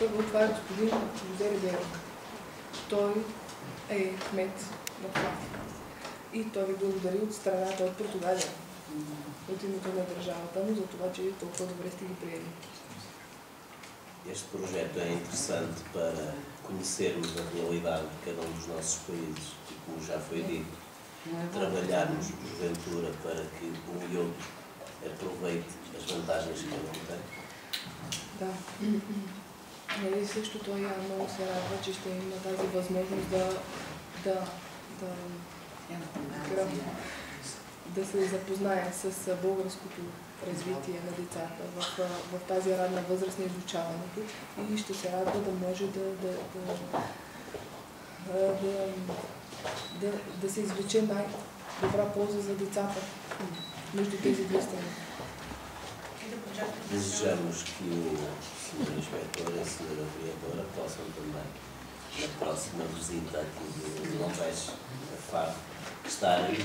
Първо, това е господин Жозе Рибейро. Той е кмет на Франция. И той ви благодари от страната от Португалия, от името на dържавата му, за това, че толкова добре сте ги приели. Este projeto é interessante para conhecermos a realidade de cada um dos nossos países e, como já foi dito, trabalharmos porventura para que um e outro aproveite as vantagens que cada um tem. Да. Нали, също той много се радва, че ще има тази възможност да се запознае с българското развитие на децата в тази ранна възраст на изучаването и ще се радва да може да се извлече най-добра полза за децата между тези две страни. Desejamos que o Sr. Inspetor e a Sra. Vereadora possam também, na próxima visita aqui do Alves a Faro, estarem